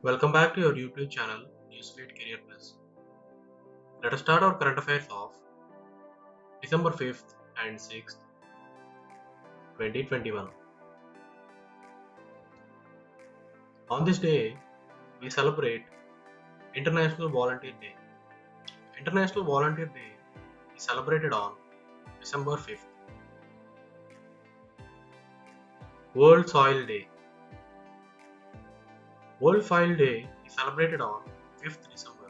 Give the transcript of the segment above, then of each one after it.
Welcome back to your YouTube channel, Newsfeed Career Plus. Let us start our current affairs of December 5th and 6th, 2021. On this day, we celebrate International Volunteer Day. International Volunteer Day is celebrated on December 5th. World Soil Day. World Soil Day is celebrated on 5th December.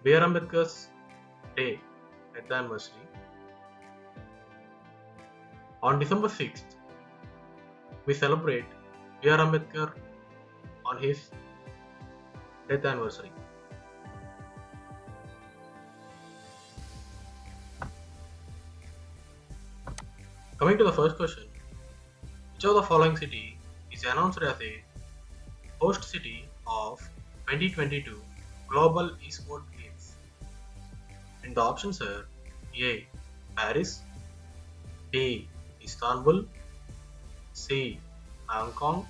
B.R. Ambedkar's Day, death anniversary. On December 6th, we celebrate B.R. Ambedkar on his death anniversary. Coming to the first question, which of the following city is announced as a host city of 2022 Global Esport Games? And the options are A. Paris, B. Istanbul, C. Hong Kong,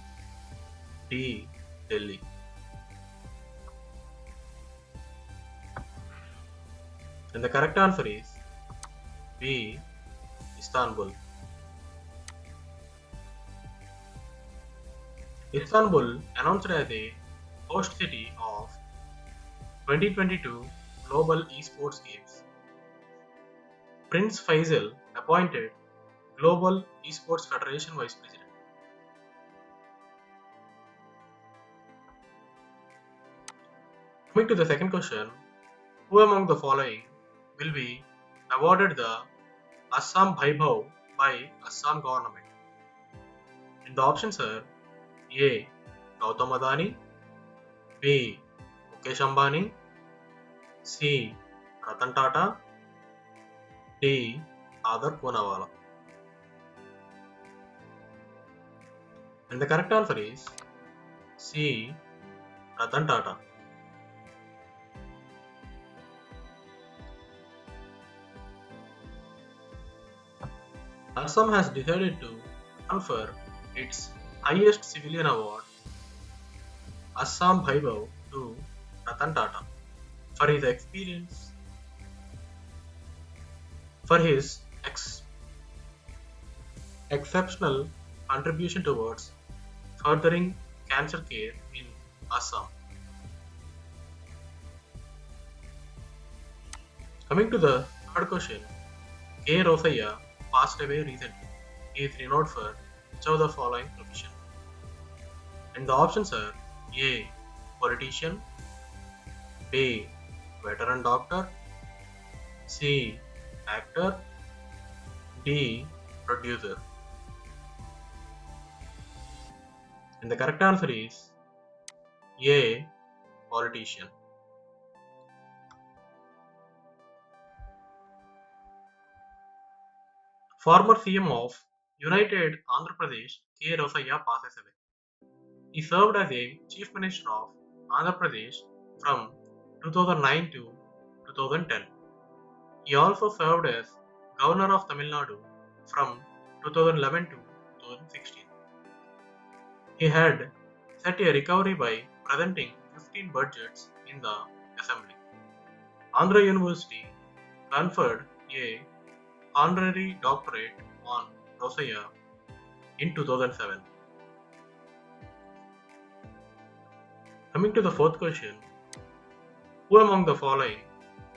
D. Delhi. And the correct answer is B. Istanbul. Istanbul announced as a host city of 2022 Global Esports Games. Prince Faisal appointed Global Esports Federation Vice President. Coming to the second question, who among the following will be awarded the Assam Bhaibhav by Assam government? And the options are A. Gautam Adani, B. Mukesh Ambani, C. Ratan Tata, D. Adar Poonawalla. And the correct answer is C. Ratan Tata. Assam has decided to confer its highest civilian award, Assam Bhaibhav, to Ratan Tata for his exceptional contribution towards furthering cancer care in Assam. Coming to the third question, K. Rosaiya passed away recently. He is renowned for which of the following profession? And the options are A. Politician, B. Veteran doctor, C. Actor, D. Producer. And the correct answer is A. Politician. Former CM of United Andhra Pradesh, K. Rosaiya, passes away. He served as a Chief Minister of Andhra Pradesh from 2009 to 2010. He also served as Governor of Tamil Nadu from 2011 to 2016. He had set a recovery by presenting 15 budgets in the Assembly. Andhra University conferred a honorary doctorate on Rosaiya in 2007. Coming to the fourth question, who among the following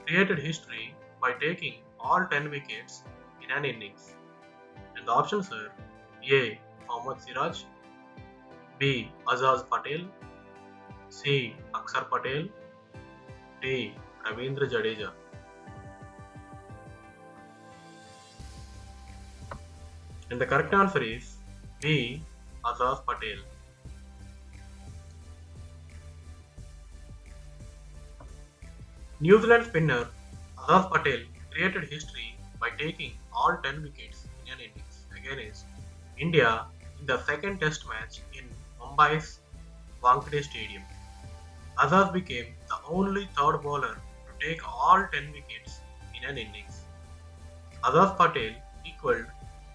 created history by taking all 10 wickets in an innings? And the options are A. Mohammad Siraj, B. Azaz Patel, C. Akshar Patel, D. Ravindra Jadeja. And the correct answer is B. Azaz Patel. New Zealand spinner Azaz Patel created history by taking all 10 wickets in an innings against India in the second test match in Mumbai's Wankhede Stadium. Azaz became the only third bowler to take all 10 wickets in an innings. Azaz Patel equalled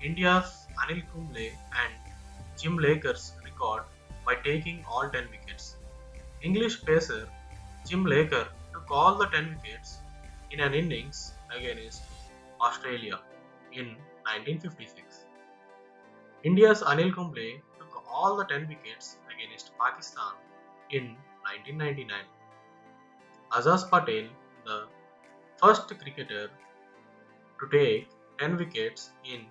India's Anil Kumble and Jim Laker's record by taking all 10 wickets. English pacer Jim Laker took all the 10 wickets in an innings against Australia in 1956. India's Anil Kumble took all the 10 wickets against Pakistan in 1999. Azaz Patel, the first cricketer to take 10 wickets in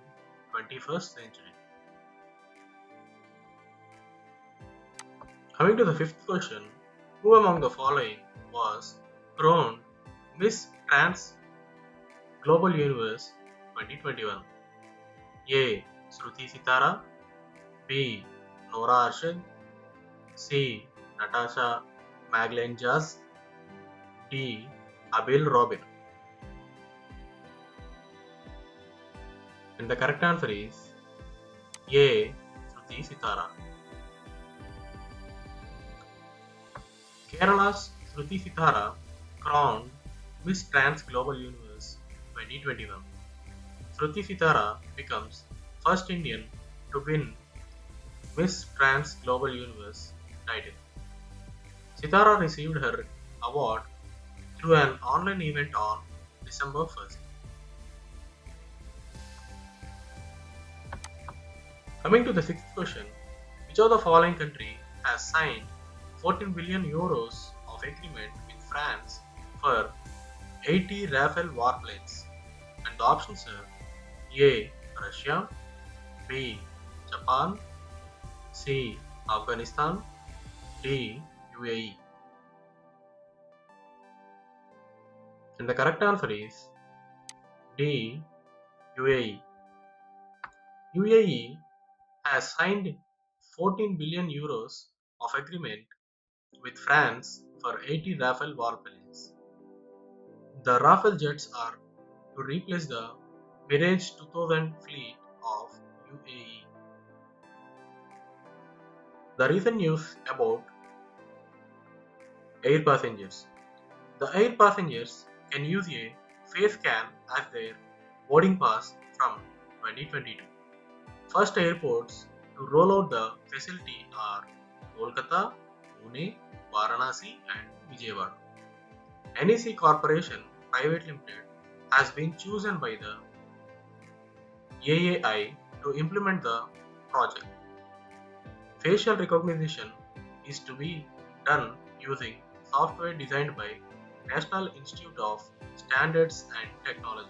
21st century. Coming to the fifth question, who among the following was crowned Miss Trans Global Universe 2021? A. Shruti Sitara, B. Nora Arshad, C. Natasha Maglenjas, D. Abil Robin. And the correct answer is A. Shruti Sitara. Kerala's Shruti Sitara crowned Miss Trans Global Universe 2021. Shruti Sitara becomes first Indian to win Miss Trans Global Universe title. Sitara received her award through an online event on December 1st. Coming to the sixth question, which of the following country has signed 14 billion euros of agreement with France for 80 Rafale warplanes? And the options are A. Russia, B. Japan, C. Afghanistan, D. UAE. And the correct answer is D. UAE. UAE has signed 14 billion euros of agreement with France for 80 Rafale warplanes. The Rafale jets are to replace the Mirage 2000 fleet of UAE. The recent news about air passengers. The air passengers can use a face scan as their boarding pass from 2022. First airports to roll out the facility are Kolkata, Pune, Varanasi and Vijayawada. NEC Corporation Private Limited has been chosen by the AAI to implement the project. Facial recognition is to be done using software designed by National Institute of Standards and Technology.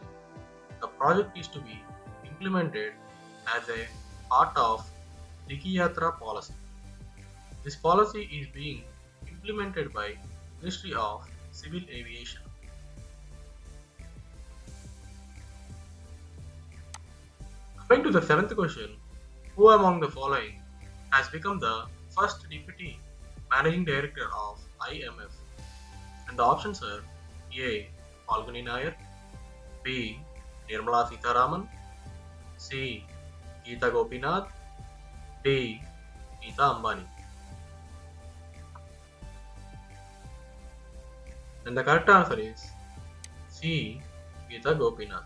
The project is to be implemented as a part of Dikiyatra policy. This policy is being implemented by Ministry of Civil Aviation. Coming to the seventh question, who among the following has become the first Deputy Managing Director of IMF? And the options are A. Falguni Nair, B. Nirmala Sitharaman, C. Geeta Gopinath, D. Geeta Ambani. And the correct answer is C. Geeta Gopinath.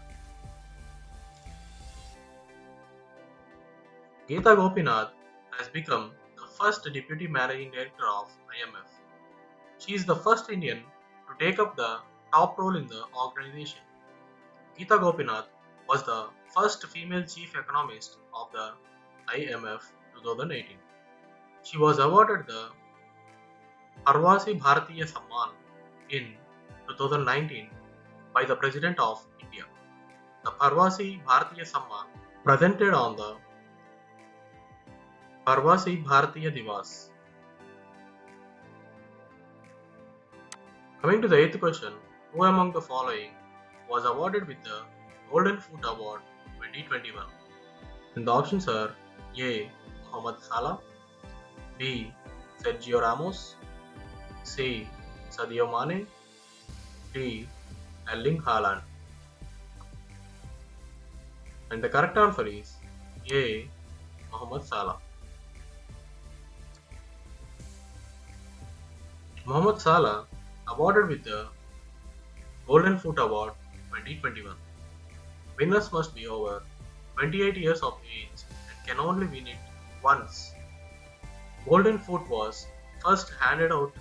Geeta Gopinath has become the first Deputy Managing Director of IMF. She is the first Indian to take up the top role in the organization. Geeta Gopinath was the first female chief economist of the IMF 2018. She was awarded the Parvasi Bharatiya Samman in 2019 by the President of India. The Parvasi Bharatiya Samman presented on the Parvasi Bharatiya Divas. Coming to the eighth question, who among the following was awarded with the Golden Foot Award 2021? And the options are A. Mohamed Salah, B. Sergio Ramos, C. Sadio Mane, D. Erling Haaland. And the correct answer is A. Mohamed Salah. Mohamed Salah awarded with the Golden Foot Award 2021. Winners must be over 28 years of age and can only win it once. Golden Foot was first handed out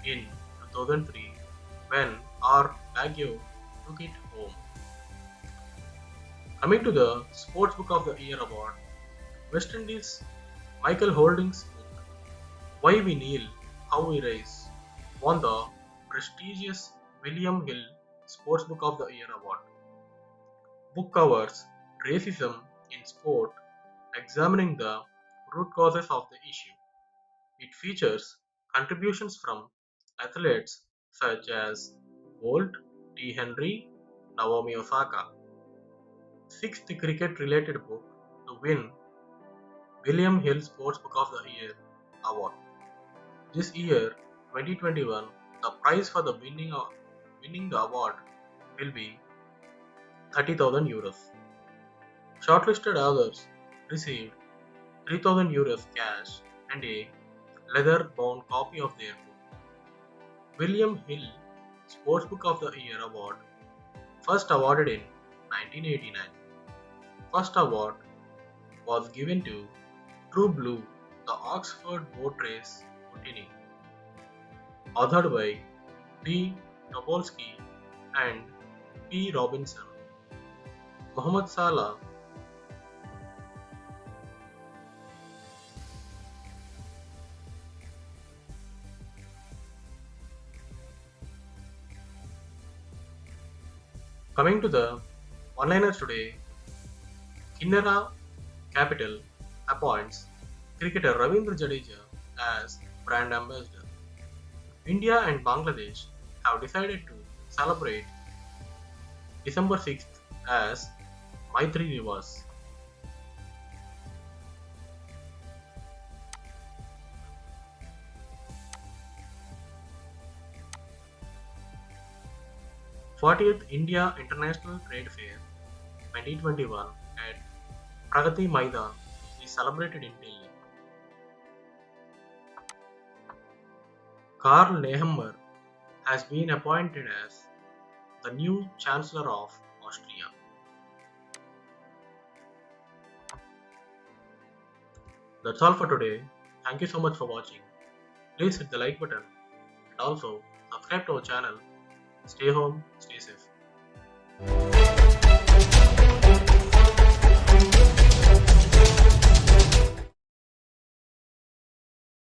in 2003 when R. Baggio took it home. Coming to the Sportsbook of the Year award, West Indies Michael Holding's book Why We Kneel, How We Rise won the prestigious William Hill Sportsbook of the Year award. Book covers racism in sport, examining the root causes of the issue. It features contributions from athletes such as Bolt, T. Henry, Naomi Osaka. Sixth cricket related book to win William Hill Sportsbook of the Year award. This year, 2021, the prize for the winning the award will be 30,000 euros. Shortlisted authors received 3,000 euros cash and a leather-bound copy of their book. William Hill Sportsbook of the Year award, first awarded in 1989. First award was given to True Blue, the Oxford Boat Race Mutiny, authored by D. Topolsky and P. Robinson. Mohammad Salah Coming to the one-liners today, Kinnara Capital appoints cricketer Ravindra Jadeja as brand ambassador. India and Bangladesh have decided to celebrate December 6th as Maitri Divas. 40th India International Trade Fair 2021 at Pragati Maidan is celebrated in Delhi. Karl Nehammer has been appointed as the new Chancellor of Austria. That's all for today. Thank you so much for watching. Please hit the like button and also subscribe to our channel. Stay home, stay safe.